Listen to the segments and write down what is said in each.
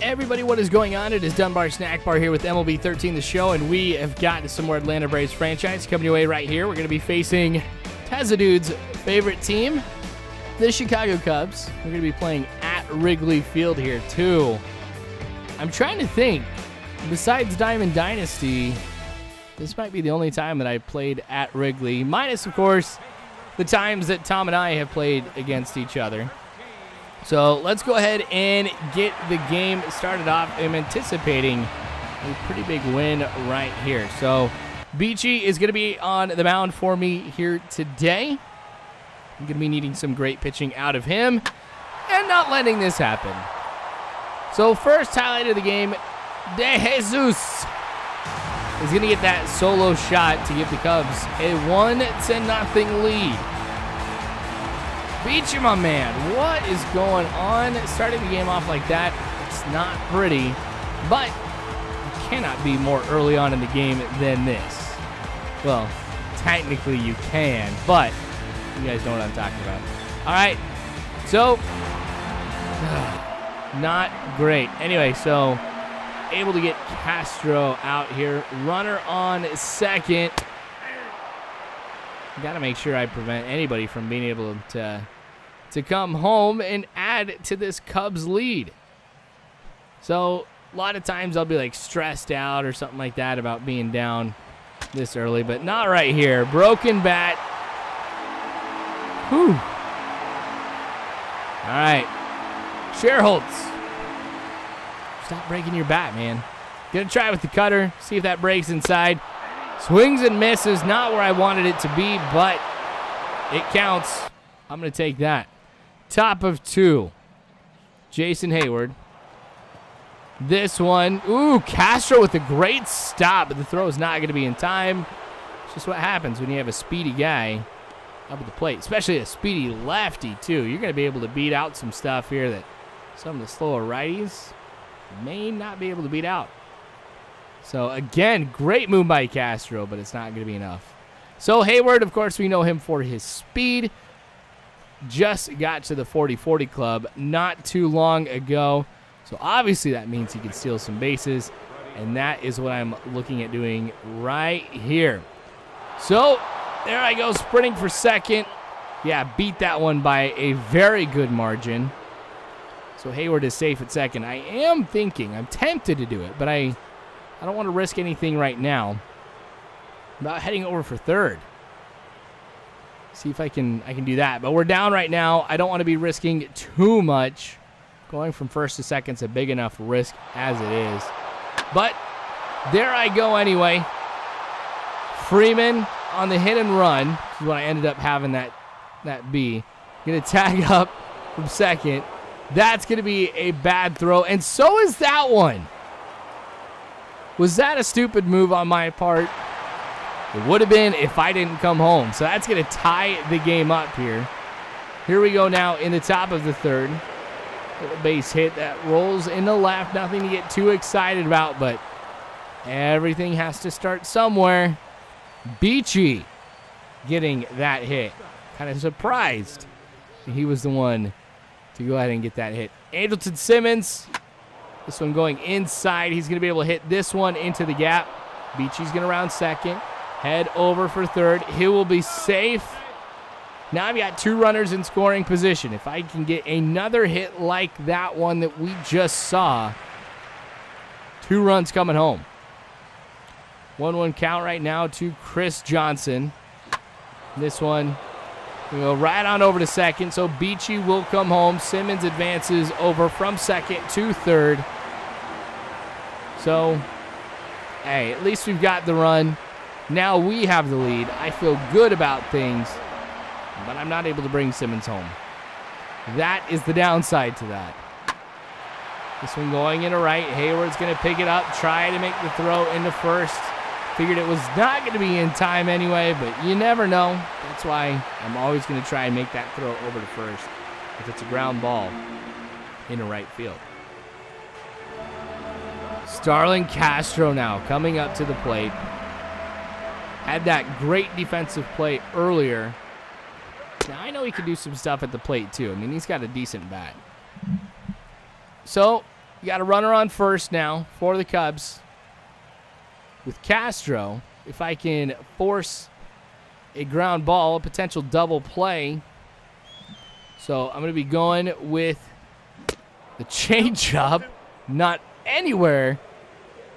everybody, what is going on? It is Dunbar Snack Bar here with MLB 13 The Show, and we have got some more Atlanta Braves franchise coming your way right here. We're going to be facing TEZZA Dude's favorite team, the Chicago Cubs. We're going to be playing at Wrigley Field here, too. I'm trying to think, besides Diamond Dynasty, this might be the only time that I played at Wrigley, minus, of course, the times that Tom and I have played against each other. So let's go ahead and get the game started off. I'm anticipating a pretty big win right here. So Beachy is going to be on the mound for me here today. I'm going to be needing some great pitching out of him and not letting this happen. So first highlight of the game, TEZZA is going to get that solo shot to give the Cubs a 1-0 lead. Beachy, my man, what is going on? Starting the game off like that, it's not pretty, but you cannot be more early on in the game than this. Well, technically you can, but you guys know what I'm talking about. All right, so not great. Anyway, so able to get Castro out here. Runner on second. Got to make sure I prevent anybody from being able to come home and add to this Cubs lead. So a lot of times I'll be like stressed out or something like that about being down this early, but not right here. Broken bat. Whew. All right. Sherholtz. Stop breaking your bat, man. Gonna try with the cutter, see if that breaks inside. Swings and misses, not where I wanted it to be, but it counts. I'm going to take that. Top of 2. Jason Hayward. This one, ooh, Castro with a great stop, but the throw is not going to be in time. It's just what happens when you have a speedy guy up at the plate, especially a speedy lefty, too. You're going to be able to beat out some stuff here that some of the slower righties may not be able to beat out. So, again, great move by Castro, but it's not going to be enough. So, Hayward, of course, we know him for his speed. Just got to the 40-40 club not too long ago. So, obviously, that means he can steal some bases, and that is what I'm looking at doing right here. So, there I go, sprinting for second. Yeah, beat that one by a very good margin. So, Hayward is safe at second. I am thinking, I'm tempted to do it, but I don't want to risk anything right now. About heading over for third. See if I can do that. But we're down right now. I don't want to be risking too much. Going from first to second is a big enough risk as it is. But there I go anyway. Freeman on the hit and run. This is what I ended up having that be. Going to tag up from second. That's going to be a bad throw. And so is that one. Was that a stupid move on my part? It would have been if I didn't come home. So that's going to tie the game up here. Here we go now in the top of the third. Little base hit that rolls in the left. Nothing to get too excited about, but everything has to start somewhere. Beachy getting that hit. Kind of surprised he was the one to go ahead and get that hit. Andrelton Simmons. This one going inside. He's going to be able to hit this one into the gap. Beachy's going to round second. Head over for third. He will be safe. Now I've got 2 runners in scoring position. If I can get another hit like that one that we just saw, 2 runs coming home. 1-1 count right now to Chris Johnson. This one we go right on over to second, so Beachy will come home. Simmons advances over from second to third. So, hey, at least we've got the run. Now we have the lead. I feel good about things, but I'm not able to bring Simmons home. That is the downside to that. This one going into right. Hayward's going to pick it up, try to make the throw into first. Figured it was not going to be in time anyway, but you never know. That's why I'm always going to try and make that throw over to first if it's a ground ball into right field. Starlin Castro now coming up to the plate. Had that great defensive play earlier. Now, I know he can do some stuff at the plate, too. I mean, he's got a decent bat. So, You got a runner on first now for the Cubs. With Castro, if I can force a ground ball, a potential double play. So I'm going to be going with the changeup. Not anywhere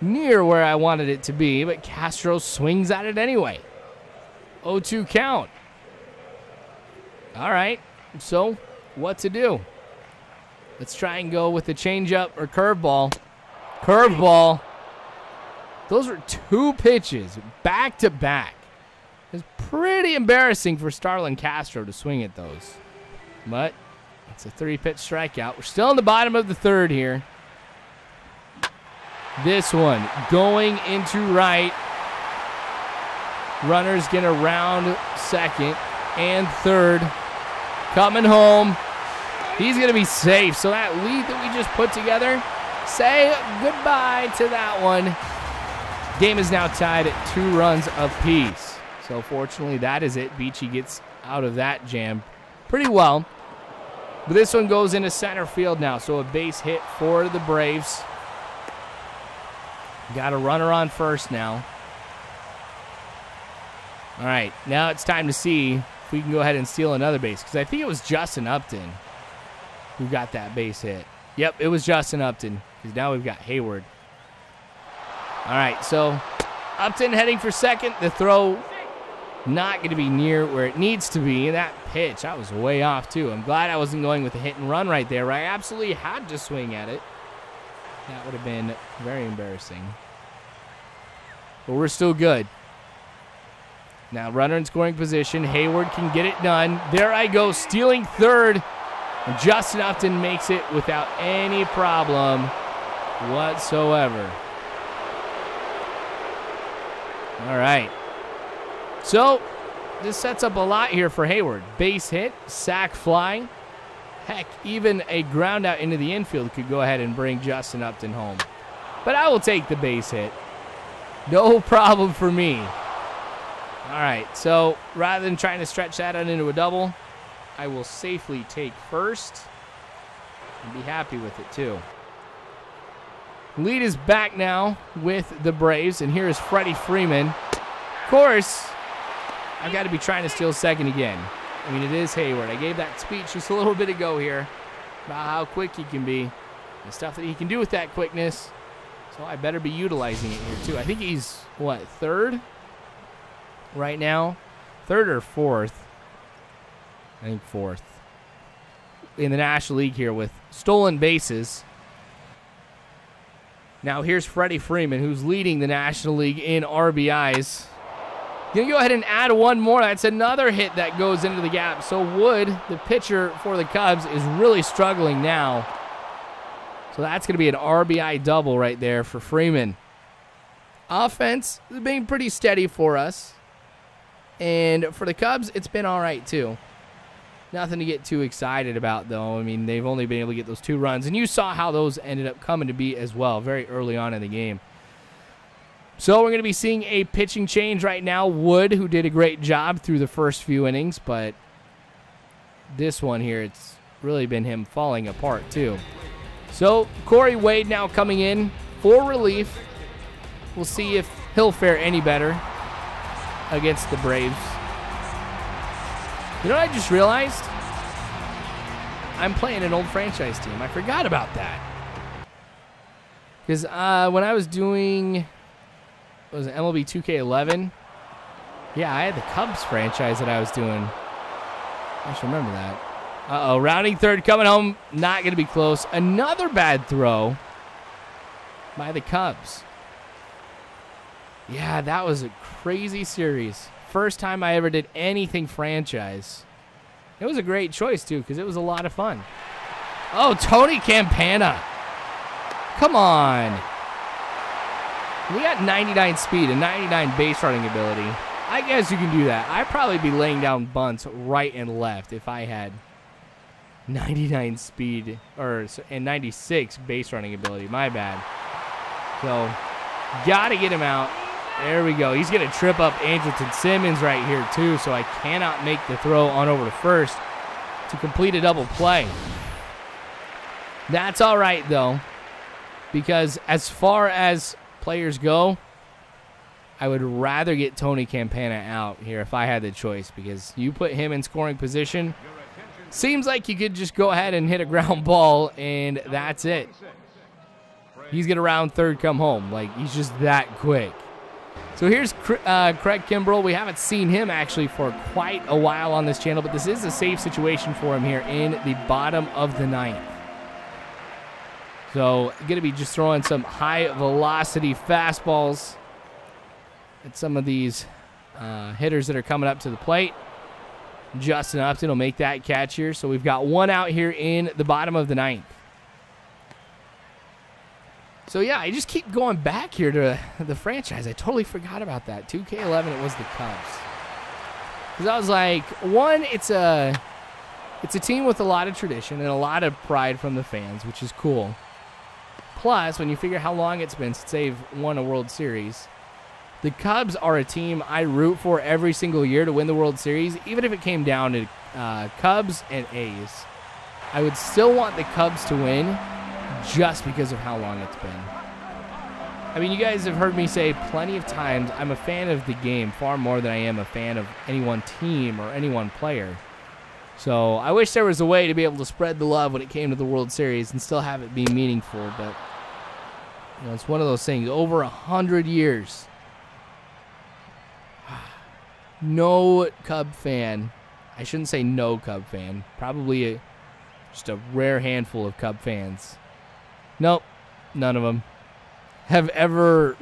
near where I wanted it to be, but Castro swings at it anyway. 0-2 count. All right, so what to do? Let's try and go with the changeup or curveball. Curveball. Those are 2 pitches back to back. It's pretty embarrassing for Starlin Castro to swing at those. But it's a 3-pitch strikeout. We're still in the bottom of the 3rd here. This one going into right. Runner's going to round 2nd and 3rd. Coming home. He's going to be safe. So that lead that we just put together, say goodbye to that one. Game is now tied at 2 runs apiece. So fortunately, that is it. Beachy gets out of that jam pretty well. But this one goes into center field now. So a base hit for the Braves. Got a runner on first now. All right, now it's time to see if we can go ahead and steal another base. Because I think it was Justin Upton who got that base hit. Yep, it was Justin Upton. Because now we've got Hayward. All right, so Upton heading for second. The throw not going to be near where it needs to be. That pitch, I was way off too. I'm glad I wasn't going with a hit and run right there. I absolutely had to swing at it. That would have been very embarrassing. But we're still good. Now runner in scoring position. Hayward can get it done. There I go, stealing third. And Justin Upton makes it without any problem whatsoever. All right. So this sets up a lot here for Hayward. Base hit, sac fly. Heck, even a ground out into the infield could go ahead and bring Justin Upton home. But I will take the base hit. No problem for me. All right, so rather than trying to stretch that out into a double, I will safely take first and be happy with it too. Lead is back now with the Braves, and here is Freddie Freeman. Of course, I've got to be trying to steal second again. I mean, it is Hayward. I gave that speech just a little bit ago here about how quick he can be, the stuff that he can do with that quickness. So I better be utilizing it here too. I think he's, what, third right now? Third or fourth? I think fourth in the National League here with stolen bases. Now here's Freddie Freeman, who's leading the National League in RBIs. Gonna go ahead and add one more. That's another hit that goes into the gap. So Wood, the pitcher for the Cubs, is really struggling now. So that's gonna be an RBI double right there for Freeman. Offense is being pretty steady for us. And for the Cubs, it's been all right too. Nothing to get too excited about, though. I mean, they've only been able to get those 2 runs. And you saw how those ended up coming to be as well very early on in the game. So we're going to be seeing a pitching change right now. Wood, who did a great job through the first few innings. But this one here, it's really been him falling apart, too. So Corey Wade now coming in for relief. We'll see if he'll fare any better against the Braves. You know what I just realized? I'm playing an old franchise team. I forgot about that. Because when I was doing, what was it, MLB 2K11? Yeah, I had the Cubs franchise that I was doing. I just remember that. Uh-oh, rounding third, coming home. Not going to be close. Another bad throw by the Cubs. Yeah, that was a crazy series. First time I ever did anything franchise. It was a great choice, too, because it was a lot of fun. Oh, Tony Campana. Come on. We got 99 speed and 99 base running ability. I guess you can do that. I'd probably be laying down bunts right and left if I had 99 speed and 96 base running ability. My bad. So, got to get him out. There we go. He's going to trip up Andrelton Simmons right here, too, so I cannot make the throw on over to first to complete a double play. That's all right, though. because as far as players go, I would rather get Tony Campana out here if I had the choice, because you put him in scoring position, seems like you could just go ahead and hit a ground ball, and that's it. He's going to round third, come home. Like, he's just that quick. So here's Craig Kimbrell. We haven't seen him actually for quite a while on this channel, but this is a safe situation for him here in the bottom of the ninth. So going to be just throwing some high-velocity fastballs at some of these hitters that are coming up to the plate. Justin Upton will make that catch here. So we've got one out here in the bottom of the ninth. So, yeah, I just keep going back here to the franchise. I totally forgot about that. 2K11, it was the Cubs. Because I was like, one, it's a team with a lot of tradition and a lot of pride from the fans, which is cool. Plus, when you figure how long it's been since they've won a World Series, the Cubs are a team I root for every single year to win the World Series. Even if it came down to Cubs and A's, I would still want the Cubs to win just because of how long it's been. I mean, you guys have heard me say plenty of times I'm a fan of the game far more than I am a fan of any one team or any one player. So I wish there was a way to be able to spread the love when it came to the World Series and still have it be meaningful, but you know, it's one of those things. Over 100 years, no Cub fan, I shouldn't say no Cub fan, probably just a rare handful of Cub fans. Nope, none of them have ever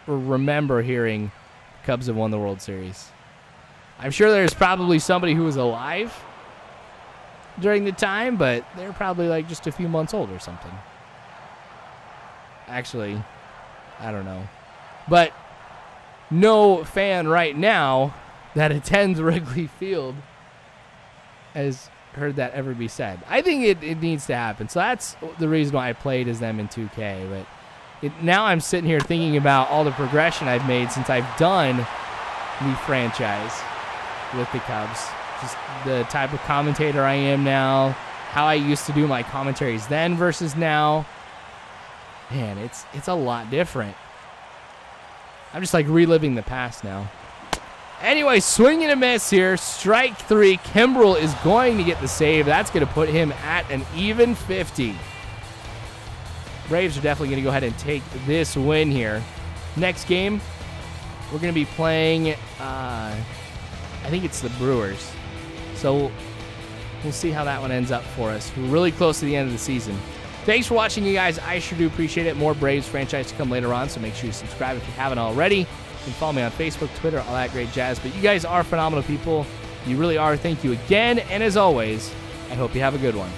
remember hearing Cubs have won the World Series. I'm sure there's probably somebody who was alive during the time, but they're probably like just a few months old or something. Actually, I don't know. But no fan right now that attends Wrigley Field has heard that ever be said. I think it needs to happen. So that's the reason why I played as them in 2K. But now I'm sitting here thinking about all the progression I've made since I've done the franchise with the Cubs. Just the type of commentator I am now, how I used to do my commentaries then versus now. Man, it's a lot different. I'm just like reliving the past now. Anyway, swing and a miss here. Strike three. Kimbrell is going to get the save. That's going to put him at an even 50. Braves are definitely going to go ahead and take this win here. Next game, we're going to be playing, I think it's the Brewers. So we'll see how that one ends up for us. We're really close to the end of the season. Thanks for watching, you guys. I sure do appreciate it. More Braves franchise to come later on, so make sure you subscribe if you haven't already. You can follow me on Facebook, Twitter, all that great jazz. But you guys are phenomenal people. You really are. Thank you again. And as always, I hope you have a good one.